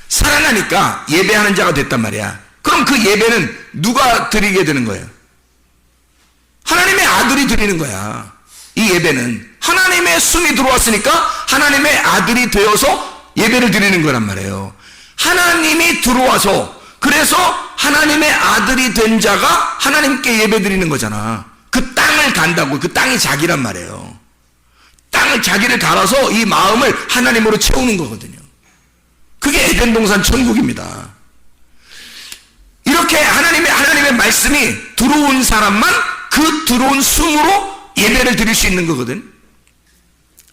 살아나니까 예배하는 자가 됐단 말이야. 그럼 그 예배는 누가 드리게 되는 거예요? 하나님의 아들이 드리는 거야. 이 예배는 하나님의 숨이 들어왔으니까 하나님의 아들이 되어서 예배를 드리는 거란 말이에요. 하나님이 들어와서, 그래서 하나님의 아들이 된 자가 하나님께 예배 드리는 거잖아. 그 땅을 간다고. 그 땅이 자기란 말이에요. 땅을 자기를 갈아서 이 마음을 하나님으로 채우는 거거든요. 그게 에덴 동산 천국입니다. 이렇게 하나님의 말씀이 들어온 사람만 그 들어온 숨으로 예배를 드릴 수 있는 거거든.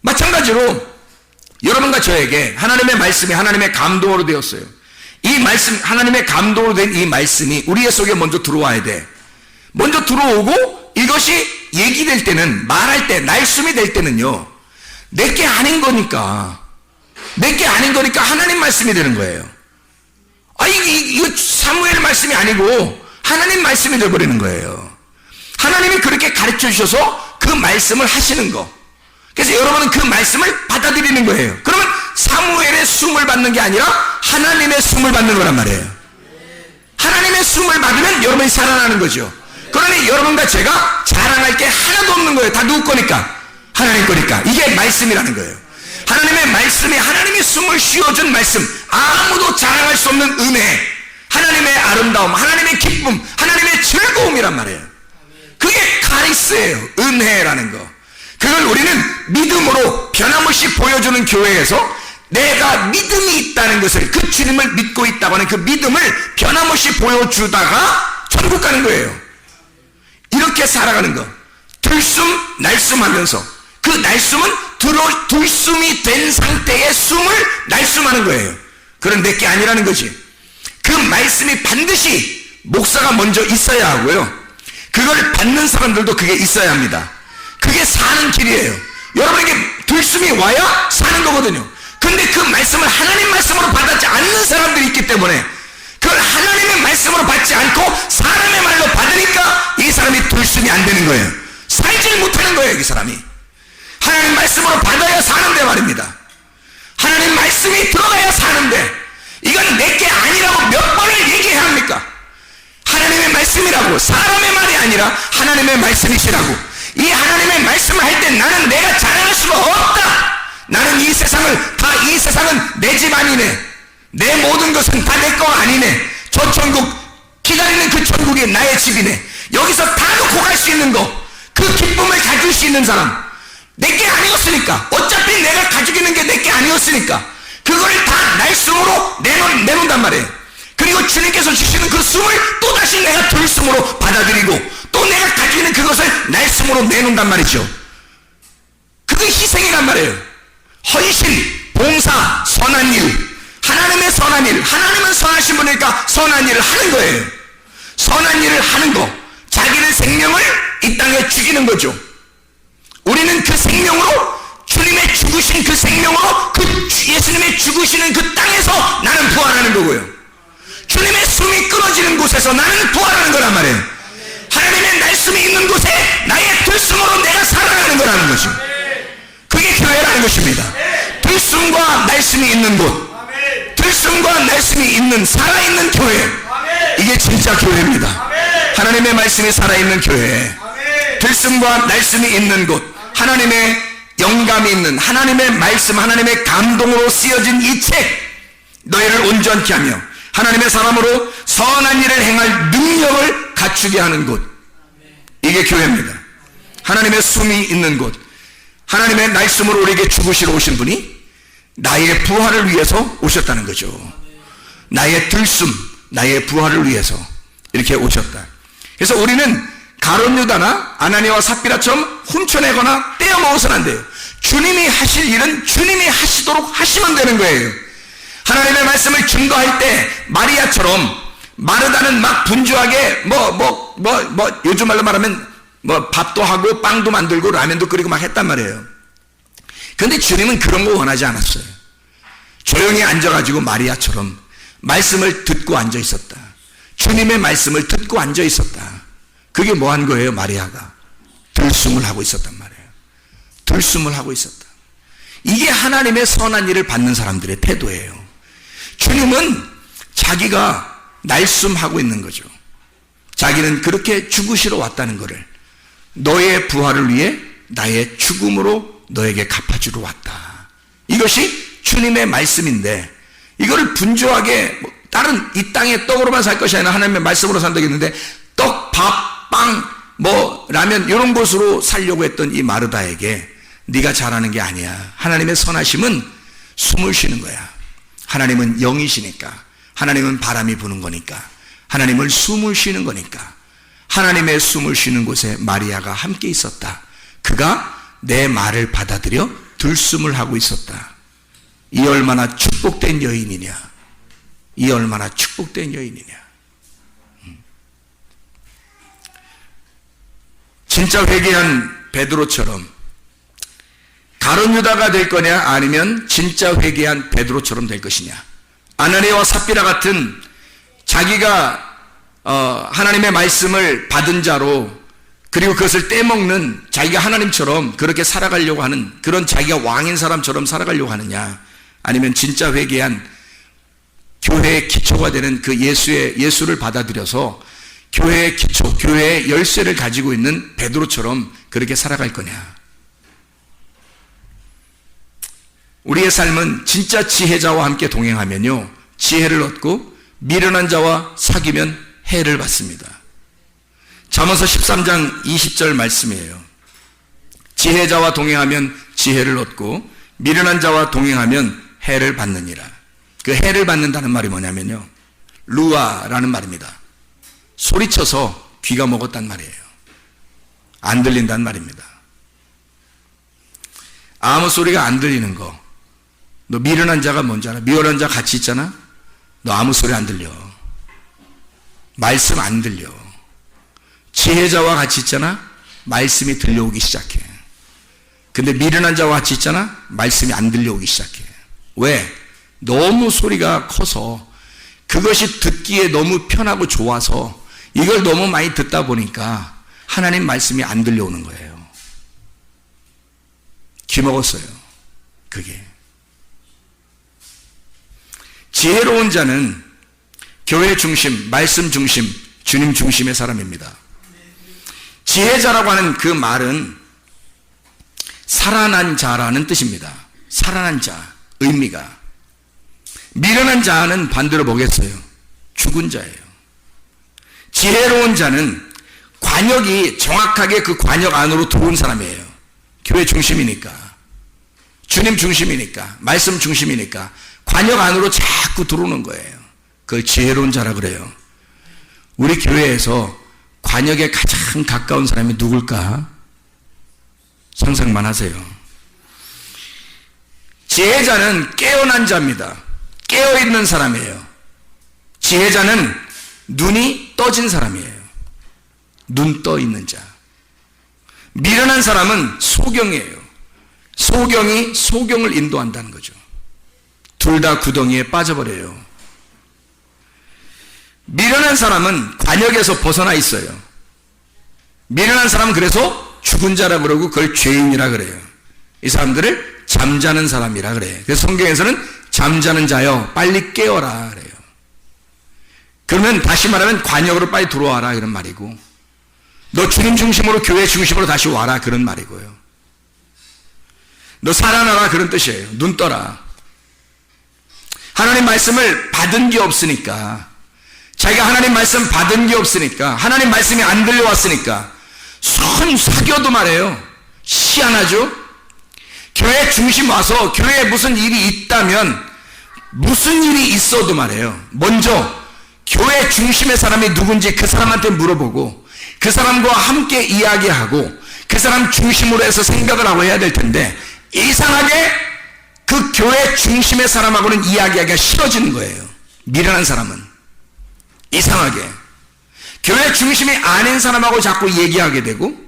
마찬가지로 여러분과 저에게 하나님의 말씀이 하나님의 감동으로 되었어요. 이 말씀, 하나님의 감동으로 된 이 말씀이 우리의 속에 먼저 들어와야 돼. 먼저 들어오고 이것이 얘기될 때는, 말할 때, 날숨이 될 때는요, 내게 아닌 거니까 하나님 말씀이 되는 거예요. 이거 사무엘 말씀이 아니고 하나님 말씀이 되어버리는 거예요. 하나님이 그렇게 가르쳐 주셔서 그 말씀을 하시는 거. 그래서 여러분은 그 말씀을 받아들이는 거예요. 그러면 사무엘의 숨을 받는 게 아니라 하나님의 숨을 받는 거란 말이에요. 하나님의 숨을 받으면 여러분이 살아나는 거죠. 그러니 여러분과 제가 자랑할 게 하나도 없는 거예요. 다 누구 거니까? 하나님 거니까. 이게 말씀이라는 거예요. 하나님의 말씀이, 하나님이 숨을 쉬어준 말씀, 아무도 자랑할 수 없는 은혜, 하나님의 아름다움, 하나님의 기쁨, 하나님의 즐거움이란 말이에요. 그게 카리스예요. 은혜라는 거. 그걸 우리는 믿음으로 변함없이 보여주는 교회에서 내가 믿음이 있다는 것을, 그 주님을 믿고 있다고 하는 그 믿음을 변함없이 보여주다가 천국 가는 거예요. 이렇게 살아가는 거. 들숨 날숨하면서 그 날숨은 들숨이 된 상태의 숨을 날숨하는 거예요. 그런 내게 아니라는 거지. 그 말씀이 반드시 목사가 먼저 있어야 하고요, 그걸 받는 사람들도 그게 있어야 합니다. 그게 사는 길이에요. 여러분에게 들숨이 와야 사는 거거든요. 근데 그 말씀을 하나님 말씀으로 받지 않는 사람들이 있기 때문에, 그걸 하나님의 말씀으로 받지 않고 사람의 말로 받으니까 이 사람이 들숨이 안 되는 거예요. 살질 못하는 거예요. 이 사람이 하나님 말씀으로 받아야 사는데 말입니다. 하나님 말씀이 들어가야 사는데, 이건 내게 아니라고 몇 번을 얘기해야 합니까? 하나님의 말씀이라고, 사람의 말이 아니라 하나님의 말씀이시라고. 이 하나님의 말씀을 할 때 나는 내가 자랑할 수가 없다. 나는 이 세상은 내 집 아니네. 내 모든 것은 다 내 거 아니네. 저 천국, 기다리는 그 천국이 나의 집이네. 여기서 다 놓고 갈 수 있는 거, 그 기쁨을 가질 수 있는 사람, 내게 아니었으니까, 어차피 내가 가지고 있는 게 내게 아니었으니까 그걸 다 날숨으로 내놓는단 말이에요. 그리고 주님께서 주시는 그 숨을 또다시 내가 들숨으로 받아들이고, 또 내가 가지고 있는 그것을 날숨으로 내놓는단 말이죠. 그게 희생이란 말이에요. 헌신, 봉사, 선한 일, 하나님의 선한 일, 하나님은 선하신 분이니까 선한 일을 하는 거예요. 선한 일을 하는 거, 자기의 생명을 이 땅에 죽이는 거죠. 우리는 그 생명으로, 주님의 죽으신 그 생명으로, 그 예수님의 죽으시는 그 땅에서 나는 부활하는 거고요, 주님의 숨이 끊어지는 곳에서 나는 부활하는 거란 말이에요. 하나님의 날숨이 있는 곳에 나의 들숨으로 내가 살아가는 거라는 거죠. 그게 교회라는 것입니다. 들숨과 날숨이 있는 곳, 들숨과 날숨이 있는, 살아있는 교회, 이게 진짜 교회입니다. 하나님의 말씀이 살아있는 교회, 들숨과 날숨이 있는 곳, 하나님의 영감이 있는, 하나님의 말씀, 하나님의 감동으로 쓰여진 이 책, 너희를 온전케 하며 하나님의 사람으로 선한 일을 행할 능력을 갖추게 하는 곳, 이게 교회입니다. 하나님의 숨이 있는 곳, 하나님의 날숨으로 우리에게 죽으시러 오신 분이 나의 부활을 위해서 오셨다는 거죠. 나의 들숨, 나의 부활을 위해서 이렇게 오셨다. 그래서 우리는 가룟 유다나 아나니아와 삽비라처럼 훔쳐내거나 떼어먹어서는 안 돼요. 주님이 하실 일은 주님이 하시도록 하시면 되는 거예요. 하나님의 말씀을 증거할 때 마리아처럼, 마르다는 막 분주하게 요즘 말로 말하면 밥도 하고 빵도 만들고 라면도 끓이고 막 했단 말이에요. 그런데 주님은 그런 거 원하지 않았어요. 조용히 앉아가지고 마리아처럼 말씀을 듣고 앉아 있었다. 주님의 말씀을 듣고 앉아 있었다. 그게 뭐 한 거예요? 마리아가 들숨을 하고 있었단 말이에요. 들숨을 하고 있었다. 이게 하나님의 선한 일을 받는 사람들의 태도예요. 주님은 자기가 날숨하고 있는 거죠. 자기는 그렇게 죽으시러 왔다는 것을, 너의 부활을 위해 나의 죽음으로 너에게 갚아주러 왔다. 이것이 주님의 말씀인데, 이거를 분주하게 다른 이 땅의 떡으로만 살 것이 아니라 하나님의 말씀으로 산다고 했는데, 떡, 밥, 빵, 라면 이런 곳으로 살려고 했던 이 마르다에게 네가 잘하는 게 아니야. 하나님의 선하심은 숨을 쉬는 거야. 하나님은 영이시니까, 하나님은 바람이 부는 거니까, 하나님은 숨을 쉬는 거니까, 하나님의 숨을 쉬는 곳에 마리아가 함께 있었다. 그가 내 말을 받아들여 들숨을 하고 있었다. 이 얼마나 축복된 여인이냐. 이 얼마나 축복된 여인이냐. 진짜 회개한 베드로처럼 가룟 유다가 될 거냐, 아니면 진짜 회개한 베드로처럼 될 것이냐. 아나니아와 삽비라 같은 자기가 하나님의 말씀을 받은 자로, 그리고 그것을 떼먹는, 자기가 하나님처럼 그렇게 살아가려고 하는, 그런 자기가 왕인 사람처럼 살아가려고 하느냐, 아니면 진짜 회개한 교회의 기초가 되는 그 예수를 받아들여서 교회의 기초, 교회의 열쇠를 가지고 있는 베드로처럼 그렇게 살아갈 거냐. 우리의 삶은 진짜 지혜자와 함께 동행하면요, 지혜를 얻고 미련한 자와 사귀면 해를 받습니다. 잠언서 13장 20절 말씀이에요. 지혜자와 동행하면 지혜를 얻고 미련한 자와 동행하면 해를 받느니라. 그 해를 받는다는 말이 뭐냐면요, 루아라는 말입니다. 소리쳐서 귀가 먹었단 말이에요. 안 들린단 말입니다. 아무 소리가 안 들리는 거. 너 미련한 자가 뭔지 알아? 미련한 자 같이 있잖아? 너 아무 소리 안 들려. 말씀 안 들려. 지혜자와 같이 있잖아? 말씀이 들려오기 시작해. 근데 미련한 자와 같이 있잖아? 말씀이 안 들려오기 시작해. 왜? 너무 소리가 커서, 그것이 듣기에 너무 편하고 좋아서 이걸 너무 많이 듣다 보니까 하나님 말씀이 안 들려오는 거예요. 기먹었어요. 그게. 지혜로운 자는 교회 중심, 말씀 중심, 주님 중심의 사람입니다. 지혜자라고 하는 그 말은 살아난 자라는 뜻입니다. 살아난 자, 의미가. 미련한 자는 반대로 뭐겠어요? 죽은 자예요. 지혜로운 자는 관역이 정확하게 그 관역 안으로 들어온 사람이에요. 교회 중심이니까, 주님 중심이니까, 말씀 중심이니까 관역 안으로 자꾸 들어오는 거예요. 그걸 지혜로운 자라 그래요. 우리 교회에서 관역에 가장 가까운 사람이 누굴까? 상상만 하세요. 지혜자는 깨어난 자입니다. 깨어있는 사람이에요. 지혜자는 눈이 떠진 사람이에요. 눈 떠있는 자. 미련한 사람은 소경이에요. 소경이 소경을 인도한다는 거죠. 둘 다 구덩이에 빠져버려요. 미련한 사람은 관역에서 벗어나 있어요. 미련한 사람은 그래서 죽은 자라 그러고 그걸 죄인이라 그래요. 이 사람들을 잠자는 사람이라 그래요. 그래서 성경에서는 잠자는 자여 빨리 깨어라 그래요. 그러면 다시 말하면 관역으로 빨리 들어와라 이런 말이고, 너 주님 중심으로 교회 중심으로 다시 와라 그런 말이고요. 너 살아나라 그런 뜻이에요. 눈 떠라. 하나님 말씀을 받은 게 없으니까, 자기가 하나님 말씀 받은 게 없으니까, 하나님 말씀이 안 들려왔으니까 손 사겨도 말해요. 희한하죠? 교회 중심 와서 교회에 무슨 일이 있다면, 무슨 일이 있어도 말해요, 먼저 교회 중심의 사람이 누군지 그 사람한테 물어보고 그 사람과 함께 이야기하고 그 사람 중심으로 해서 생각을 하고 해야 될 텐데, 이상하게 그 교회 중심의 사람하고는 이야기하기가 싫어지는 거예요. 미련한 사람은 이상하게 교회 중심이 아닌 사람하고 자꾸 얘기하게 되고,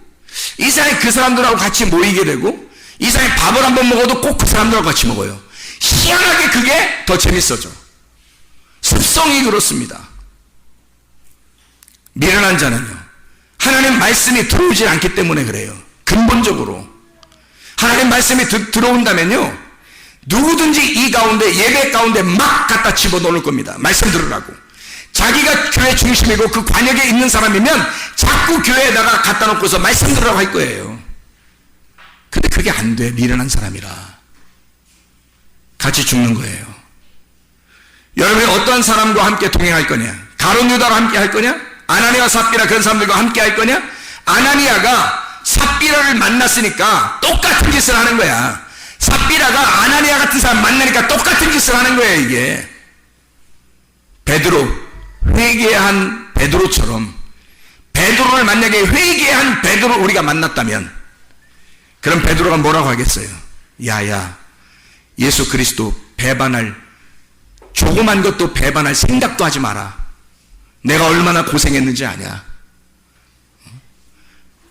이상하게 그 사람들하고 같이 모이게 되고, 이상하게 밥을 한번 먹어도 꼭 그 사람들하고 같이 먹어요. 희한하게 그게 더 재밌어져. 습성이 그렇습니다. 미련한 자는요, 하나님 말씀이 들어오지 않기 때문에 그래요. 근본적으로 하나님 말씀이 들어온다면요, 누구든지 이 가운데, 예배 가운데 막 갖다 집어넣을 겁니다. 말씀 들으라고. 자기가 교회 중심이고 그 관역에 있는 사람이면 자꾸 교회에다가 갖다 놓고서 말씀 들으라고 할 거예요. 근데 그게 안 돼. 미련한 사람이라 같이 죽는 거예요. 여러분이 어떤 사람과 함께 동행할 거냐? 가룟 유다와 함께 할 거냐? 아나니아와 삽비라 그런 사람들과 함께 할 거냐? 아나니아가 삽비라를 만났으니까 똑같은 짓을 하는 거야. 삽비라가 아나니아 같은 사람 만나니까 똑같은 짓을 하는 거야. 이게 베드로, 회개한 베드로처럼 베드로를 만약에 회개한 베드로 우리가 만났다면 그럼 베드로가 뭐라고 하겠어요? 야야, 예수 그리스도 배반할, 조그만 것도 배반할 생각도 하지 마라. 내가 얼마나 고생했는지 아냐.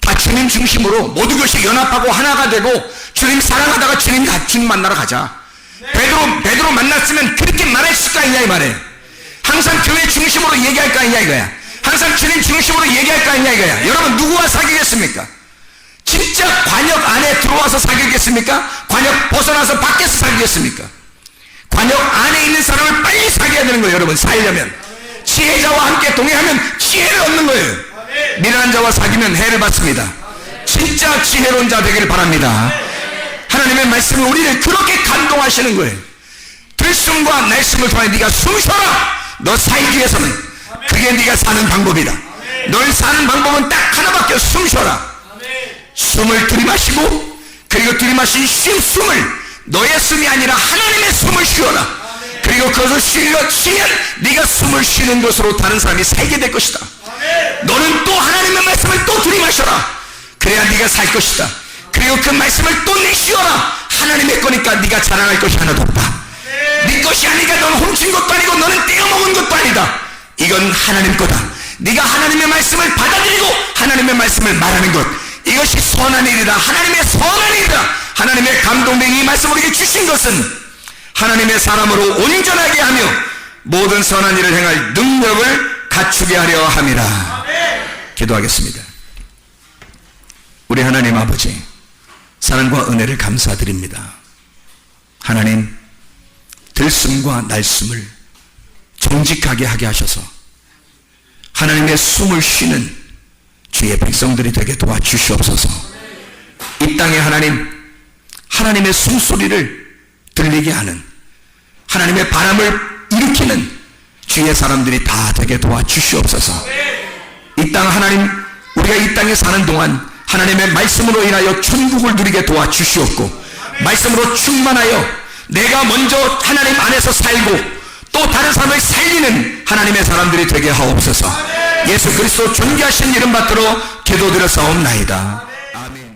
다 주님 중심으로 모든 것이 연합하고 하나가 되고 주님 사랑하다가 주님 만나러 가자. 베드로 만났으면 그렇게 말할 수가 있냐 이 말이에요. 항상 교회 중심으로 얘기할 거 아니냐 이거야. 항상 주님 중심으로 얘기할 거 아니냐 이거야. 여러분 누구와 사귀겠습니까? 진짜 관역 안에 들어와서 사귀겠습니까? 관역 벗어나서 밖에서 사귀겠습니까? 관역 안에 있는 사람을 빨리 사귀어야 되는 거예요. 여러분 살려면 지혜자와 함께 동행하면 지혜를 얻는 거예요. 미련한 자와 사귀면 해를 받습니다. 진짜 지혜로운 자 되기를 바랍니다. 하나님의 말씀은 우리를 그렇게 감동하시는 거예요. 들숨과 날숨을 통해 네가 숨 쉬어라. 너 살기 위해서는 그게 네가 사는 방법이다. 널 사는 방법은 딱 하나밖에 없어. 숨 쉬어라. 숨을 들이마시고 그리고 들이마신 쉰 숨을 너의 숨이 아니라 하나님의 숨을 쉬어라. 그리고 그것을 쉬면 네가 숨을 쉬는 것으로 다른 사람이 살게 될 것이다. 너는 또 하나님의 말씀을 또 들이마셔라. 그래야 네가 살 것이다. 그리고 그 말씀을 또 내쉬어라. 하나님의 거니까 네가 자랑할 것이 하나도 없다. 네 것이 아니니까 너는 훔친 것도 아니고 너는 떼어먹은 것도 아니다. 이건 하나님 거다. 네가 하나님의 말씀을 받아들이고 하나님의 말씀을 말하는 것, 이것이 선한 일이다. 하나님의 선한 일이다. 하나님의 감동된 이 말씀을 우리에게 주신 것은 하나님의 사람으로 온전하게 하며 모든 선한 일을 행할 능력을 갖추게 하려 함이라. 기도하겠습니다. 우리 하나님 아버지, 사랑과 은혜를 감사드립니다. 하나님, 들숨과 날숨을 정직하게 하게 하셔서 하나님의 숨을 쉬는 주의 백성들이 되게 도와주시옵소서. 이 땅에 하나님의 숨소리를 들리게 하는, 하나님의 바람을 일으키는 주의 사람들이 다 되게 도와주시옵소서. 이 땅 하나님, 우리가 이 땅에 사는 동안 하나님의 말씀으로 인하여 천국을 누리게 도와주시옵고, 말씀으로 충만하여 내가 먼저 하나님 안에서 살고 또 다른 사람을 살리는 하나님의 사람들이 되게 하옵소서. 예수 그리스도 존귀하신 이름 받들어 기도드려 싸움나이다. 아멘.